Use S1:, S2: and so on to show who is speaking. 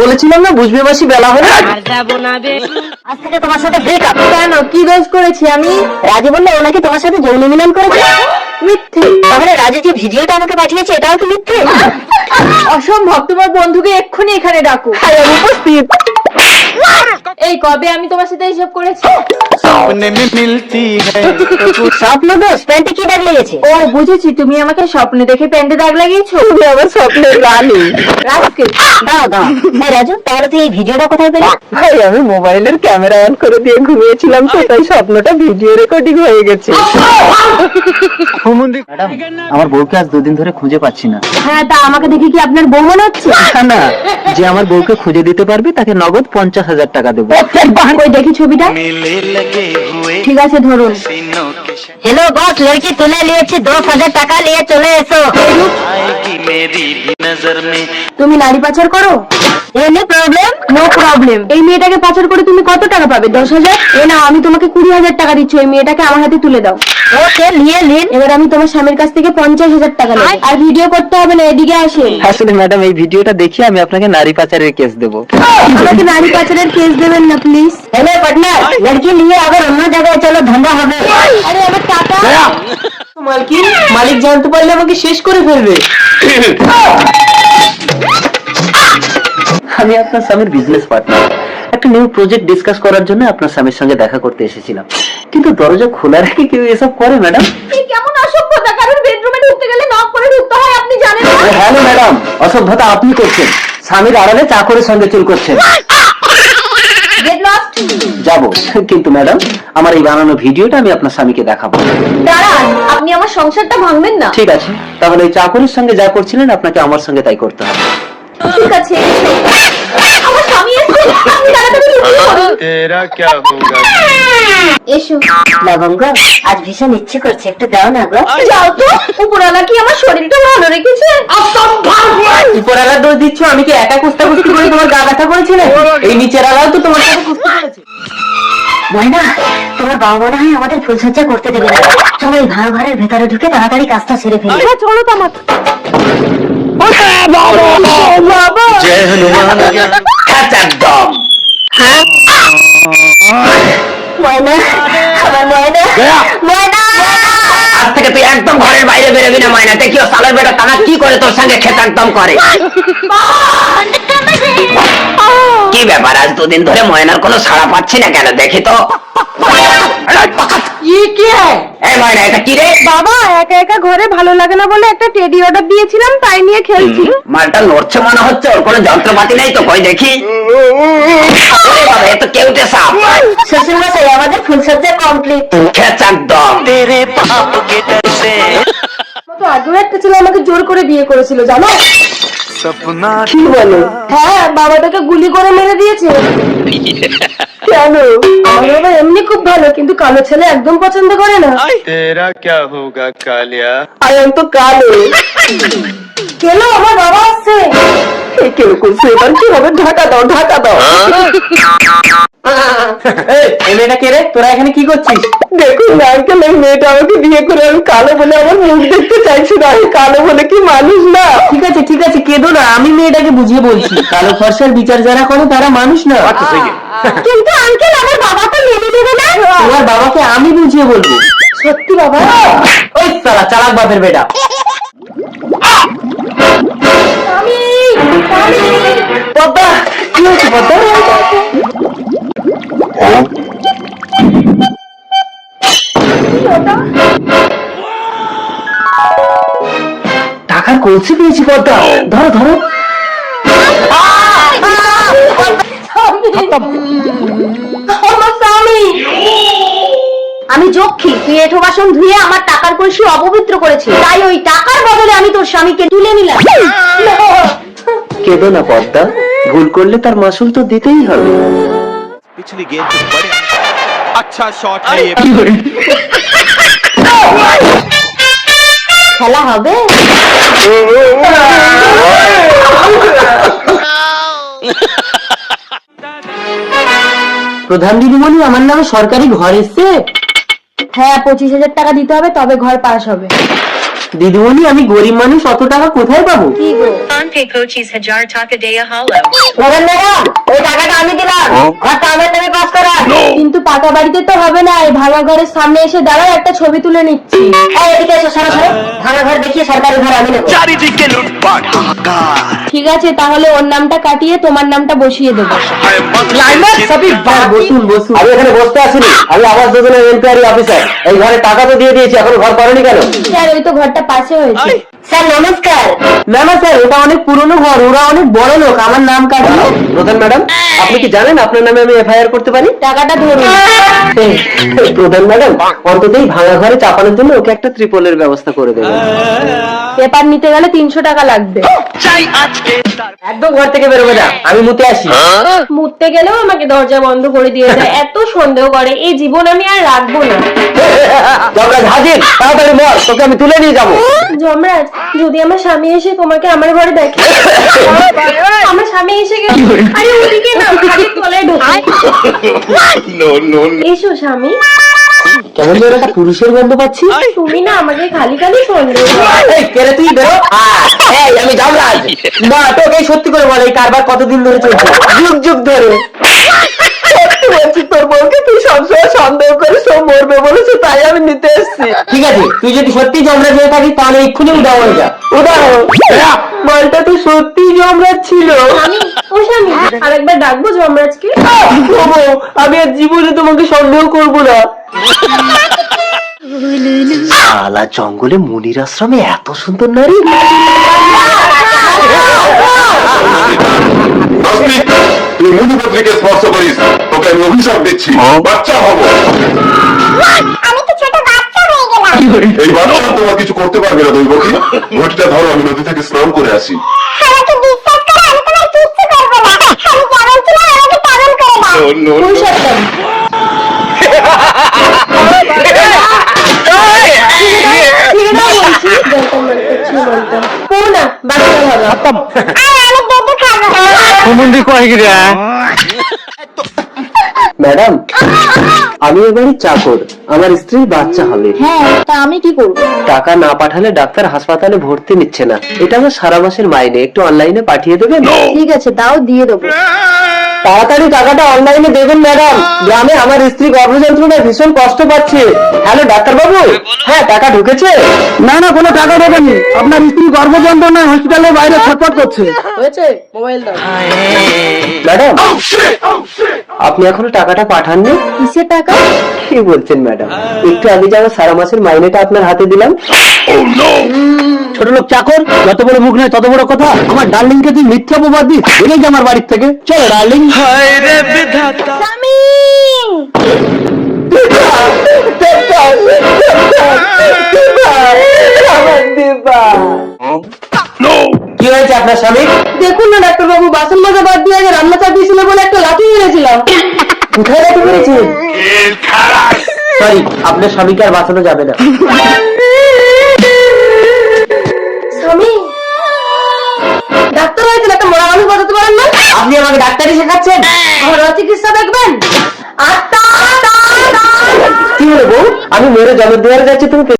S1: বলেছিলাম না বুঝবে মাসি বেলা হলে
S2: আজ থেকে তোমার সাথে ব্রেকআপ। কেন, কি দোষ করেছি আমি? রাজি বললে ও নাকি তোমার সাথে যৌন মিলন করেছে। মিথ্যে। তাহলে রাজি যে ভিডিওটা আমাকে পাঠিয়েছে এটাও কি মিথ্যে? অসম্ভব, তোমার বন্ধুকে এক্ষুনি এখানে ডাকো।
S1: আমি উপস্থিত।
S2: এই কবে আমি তোমার সাথে এইসব করেছি? স্বপ্ন দোষ, প্যান্টে কি দাগ লেগেছে? ও বুঝেছি, তুমি আমাকে স্বপ্নে দেখে প্যান্টে দাগ লাগিয়েছো।
S1: তুমি আমার স্বপ্নের রানী।
S2: রাজকে দাও দাও। হ্যাঁ রাজু, তাহলে তুই এই ভিডিওটা কোথায় পেলি?
S1: ভাই আমি মোবাইলের ক্যামেরা অন করে দিয়ে ঘুমিয়েছিলাম তো, তাই স্বপ্নটা ভিডিও রেকর্ডিং হয়ে গেছে। ম্যাডাম, আমার বউকে আজ 2 দিন ধরে খুঁজে পাচ্ছি না।
S2: হ্যাঁ, তা আমাকে দেখে কি আপনার বউ মনে হচ্ছে?
S1: না, যে আমার বউকে খুঁজে দিতে পারবে তাকে নগদ 50,000 টাকা দেবো।
S2: ওই দেখি ছবিটা। ঠিক আছে, ধরুন। हेलो बॉस, लड़की तुले लिएছি 10,000 টাকা নিয়ে চলে এসো। তুমি নারী পাচার করো? Any problem? No problem. এই মেয়েটাকে পাচার করে তুমি কত টাকা পাবে? 10,000। এ না, আমি তোমাকে 20,000 টাকা দিচ্ছি, ওই মেয়েটাকে আমার হাতে তুলে দাও। ওকে, নিয়ে নিন। এবার আমি তোমার স্বামীর কাছ থেকে 50,000 টাকা নেব। আর ভিডিও করতে হবে না, এদিকে আসেন।
S1: আসলে ম্যাডাম এই ভিডিওটা দেখে আমি আপনাকে নারী পাচারের কেস দেবো।
S2: আমাকে নারী পাচারের কেস দেবেন না প্লিজ। हेलो पार्टनर, लड़की लिए अगर অন্য জায়গায় চলো, ধান্দা হবে। আরে আমার টাকা।
S1: মালকিন, মালিক জানতে পারলে আমাকে শেষ করে ফেলবে। আমি আপনার স্বামীর বিজনেস পার্টনার। একটা নিউ প্রজেক্ট ডিসকাস করার জন্য আপনার স্বামীর সঙ্গে দেখা করতে এসেছিলাম, কিন্তু দরজা খোলা রেখে কেউ এসব করে ম্যাডাম?
S2: এই কেমন অসভ্যতা! কারণ বেডরুমে ঢুকতে গেলে নক করে ঢুকতে হয়, আপনি জানেন না?
S1: হ্যালো ম্যাডাম, অসভ্যতা আপনি করছেন। স্বামীর আড়ালে চাকরের সঙ্গে চুল করছেন।
S2: Get lost.
S1: যাবো, কিন্তু ম্যাডাম আমার এই বানানো ভিডিওটা আমি আপনার স্বামীকে দেখাবো।
S2: দাঁড়ান, আপনি আমার সংসারটা ভাঙবেন না।
S1: ঠিক আছে, তাহলে এই চাকরের সঙ্গে যা করছিলেন আপনাকে আমার সঙ্গে তাই করতে হবে।
S2: ঠিক আছে, আমার স্বামী এসে, আপনি তাড়াতাড়ি লুকিয়ে পড়ুন।
S3: तेरा क्या होगा?
S2: এসো। লবঙ্গ, আজ ভীষণ ইচ্ছে করছে, একটু দাও না গো। যাও তো, উপরওয়ালা কি আমার শরীরটা ভালো রেখেছে?
S1: উপরালার দোষ দিচ্ছ, আমি কি একা কুস্তাকুস্তি করে তোমার গা ব্যথা করেছিলেন? এই নিচের আলাও তো তোমার সাথে কুস্তি করেছে।
S2: ময়না, তোমার বাবা মনে হয় আমাদের ফুলসজ্জা করতে দেবে না। চলো এই ভালো ঘরের ভেতরে ঢুকে তাড়াতাড়ি কাজটা সেরে ফেলি। চলো তো আমার। বাবা,
S3: जय हनुमान
S1: একদম
S2: ময়না, আমার ময়না, ময়না।
S1: আজ থেকে তুই একদম ঘরের বাইরে বেরোবি না ময়না। দেখিও সালের বেটা তারা কি করে তোর সঙ্গে খেত একদম করে। কি ব্যাপার, আজ 2 দিন ধরে ময়নার কোনো সাড়া পাচ্ছি না কেন? দেখি তো। এই ময়না, এটা কি রে?
S2: বাবা, একা একা ঘরে ভালো লাগে না বলে একটা টেডি অর্ডার দিয়েছিলাম, তাই নিয়ে খেলছি।
S1: মালটা নড়ছে মনে হচ্ছে, ওর কোনো যন্ত্রপাতি নেই তো, কই দেখি। ওরে বাবা, এ তো কেউটে সাপ।
S2: শ্বশুর মশাই, আমাদের ফুলসজ্জা কমপ্লিট।
S1: খেত একদম।
S2: তো আগেও একটা ছেলে আমাকে জোর করে বিয়ে করেছিল, জানো?
S3: सपना
S1: কি বলো?
S2: হ্যাঁ, বাবাটাকে গুলি করে মেরে দিয়েছে। কেন? আমার বাবা এমনি খুব ভালো, কিন্তু কালো ছেলে একদম পছন্দ করে না।
S3: तेरा क्या होगा कालिया?
S1: আমি তো কালো।
S2: কেন? আমার বাবা আসছে।
S1: কেউ করছে, এবার কি হবে? ঢাকা দাও, ঢাকা দাও। এই মেয়েটা কে রে? তোরা এখানে কি করছিস? দেখুন না আঙ্কেল, এই মেয়েটা আমাকে বিয়ে করে আমি কালো বলে আমার মুখ দেখতে চাইছি না। আমি কালো বলে কি মানুষ না? ঠিক আছে ঠিক আছে, কেঁদো না, আমি মেয়েটাকে বুঝিয়ে বলছি। কালো ফর্সার বিচার যারা করে তারা মানুষ না।
S2: কিন্তু আঙ্কেল, আমার বাবা তো মেনে নেবে না।
S1: তোমার বাবাকে আমি বুঝিয়ে বলবো।
S2: সত্যি বাবা?
S1: ওই সালা চালাক বাপের বেটা।
S2: আমি আমি
S1: বাবা, কি হচ্ছে বাবা? টাকার কলসি পেয়েছি পদ্মা, ধরো ধরো।
S2: আমার স্বামী। আমি যক্ষী, তুই এঁঠো বাসন ধুয়ে আমার টাকার কলসি অপবিত্র করেছিস, তাই ওই টাকার বদলে আমি তোর স্বামীকে তুলে নিলাম।
S1: কেঁদো না পদ্মা, ভুল করলে তার মাসুল তো দিতেই হবে।
S3: पिछली गेंद तो बड़े अच्छा शॉट है ये।
S2: খেলা হবে।
S1: প্রধান দিদিমণি, আমার নামে সরকারি ঘর এসছে।
S2: হ্যাঁ, 25,000 টাকা দিতে হবে, তবে ঘর পাস হবে।
S1: দিদিমণি আমি গরিব মানুষ, অত টাকা কোথায় পাবো?
S2: কি গো
S4: Ante Cochis Hajar Takadea Hollow.
S2: প্রধান ম্যাডাম, ওই টাকাটা আমি দিলাম, ঘরটা আমার নামে পাস করা। কিন্তু পাকা বাড়িতে তো হবে না, এই ভাঙা ঘরের সামনে এসে দাঁড়াও, একটা ছবি তুলে নিচ্ছি। এই এদিকে এসো, সরো সরো। ভাঙা ঘর দেখিয়ে সরকারি ঘর আমি নেবো।
S3: চারিদিকে লুটপাট হাহাকার
S2: ঠিক আছে, তাহলে ওর নামটা কাটিয়ে তোমার নামটা বসিয়ে দেবো।
S1: বসুন বসুন। আমি এখানে বসতে আসিনি, আমি আবাস যোজনা এনকোয়ারি অফিসার। এই ঘরে টাকা তো দিয়ে দিয়েছি, এখন ঘর করেনি কেন?
S2: স্যার ওই তো ঘরটা পাশে হয়েছে। স্যার নমস্কার।
S1: না না স্যার, ওটা অনেক পুরনো ঘর, ওরা অনেক বড় লোক, আমার নাম কাটিয়ে। প্রধান ম্যাডাম, আপনি কি জানেন আপনার নামে আমি এফআইআর করতে পারি?
S2: টাকাটা ধরুন।
S1: প্রধান ম্যাডাম, অন্তত এই ভাঙা ঘরে চাপানোর জন্য ওকে একটা ত্রিপলের ব্যবস্থা করে দেবেন।
S2: পেপার নিতে গেলে 300 টাকা লাগবে।
S3: চাই আজকে তার
S1: একদম ঘর থেকে বেরোবে না, আমি মুতে আসি।
S2: মুততে গেলেও আমাকে দরজা বন্ধ করে দিয়ে যায়, এত সন্দেহ করে, এই জীবন আমি আর রাখবো না।
S1: যমরাজ হাজির, তাড়াতাড়ি বল, তোকে আমি তুলে নিয়ে যাবো।
S2: যমরাজ, যদি আমার স্বামী এসে তোমাকে আমার ঘরে দেখে, আমার স্বামী এসে গেল, আরে ওদিকে না, খাটের তলায় ঢোকে। এসো স্বামী।
S1: কেমন যেন একটা পুরুষের গন্ধ পাচ্ছি।
S2: তুমি না আমাকে খালি খালি সন্দেহ করো।
S1: এই, কেরে তুই বেরো। এই, আমি যমরাজ। না, তোকে সত্যি করে বল, এই কারবার কতদিন ধরে চলছে? যুগ যুগ ধরে। সত্যি বলছি, তোর বউকে তুই সবসময় সন্দেহ করিস, ও মরবে বলেছে, তাই আমি নিতে এসেছি। ঠিক আছে, তুই যদি সত্যি যমরাজ হয়ে থাকিস তাহলে এক্ষুনি উদাও হয়ে যা। উদাও। বলটা তো সত্যি যমরাজ ছিল।
S2: স্বামী, ও স্বামী, আরেকবার ডাকবো যমরাজকে?
S1: ও বউ, আমি আর জীবনে তোমাকে সন্দেহ করবো না। শালা জঙ্গলে মুনির আশ্রমে এত সুন্দর নারী।
S5: তুই মুনিপত্রীকে স্পর্শ করিস, তোকে আমি অভিশাপ দিচ্ছি, বাচ্চা হবো।
S2: আমি তো ছোট বাচ্চা হয়ে গেলাম।
S5: এই বাচ্চা তোমার কিছু করতে পারবে না দৈবকী। ঘটিটা ধরো, আমি নদী থেকে স্নান করে আসি।
S2: আমাকে বিশ্বাস করো, আমি তোমার কিচ্ছু করবো না। আমি যেমন ছিলাম আমাকে তেমন করে দাও। ওই শয়তান।
S1: ম্যাডাম, আমি এবারে চাকর, আমার স্ত্রীর বাচ্চা হবে।
S2: হ্যাঁ, তা আমি কি করবো?
S1: টাকা না পাঠালে ডাক্তার হাসপাতালে ভর্তি নিচ্ছে না, এটা আমার সারা মাসের মাইনে, একটু অনলাইনে পাঠিয়ে দেবেন?
S2: ঠিক আছে, তাও দিয়ে দেবো।
S1: তাড়াতাড়ি টাকাটা অনলাইনে দেবেন ম্যাডাম, গ্রামে আমার স্ত্রী গর্ভযন্ত্রণায় ভীষণ কষ্ট পাচ্ছে। হ্যালো ডাক্তার বাবু, হ্যাঁ টাকা ঢুকেছে? না না, কোনো টাকা ঢোকেনি, আপনার স্ত্রী গর্ভযন্ত্রণায় হসপিটালের বাইরে ছটফট করছে।
S2: হয়েছে, মোবাইল দাও।
S1: ম্যাডাম, আপনি এখনো টাকাটা পাঠাননি?
S2: কিসের টাকা?
S1: কি বলছেন ম্যাডাম, একটু আগে যে আমার সারা মাসের মাইনেটা আপনার হাতে দিলাম। ছোট লোক চাকর, যত বড় মুখ নয় তত বড় কথা। আমার ডার্লিং কে তুই মিথ্যা অপবাদ দিস, বেরিয়ে যা আমার বাড়ির থেকে। চলো ডার্লিং।
S3: হায় রে বিধাতা
S2: স্বামী!
S1: কি হয়েছে আপনার স্বামী?
S2: দেখুন না ডাক্তার বাবু, বাসন মাজা বাদ দিয়ে আগে রান্না চাপ দিয়েছিল বলে একটা লাঠি মেরেছিলাম।
S1: কোথায় রাখতে পেরেছেন? সরি, আপনার স্বামীকে আর বাঁচানো যাবে না।
S2: স্বামী, ডাক্তার হয়েছেন, একটা মরা মানুষ বাঁচাতে পারেন না?
S1: আপনি আমাকে ডাক্তারি শেখাচ্ছেন?
S2: ঘরোয়া চিকিৎসা দেখবেন?
S1: কি হলো বউ, আমি মেরে জলের দুয়ারে যাচ্ছি, তুমি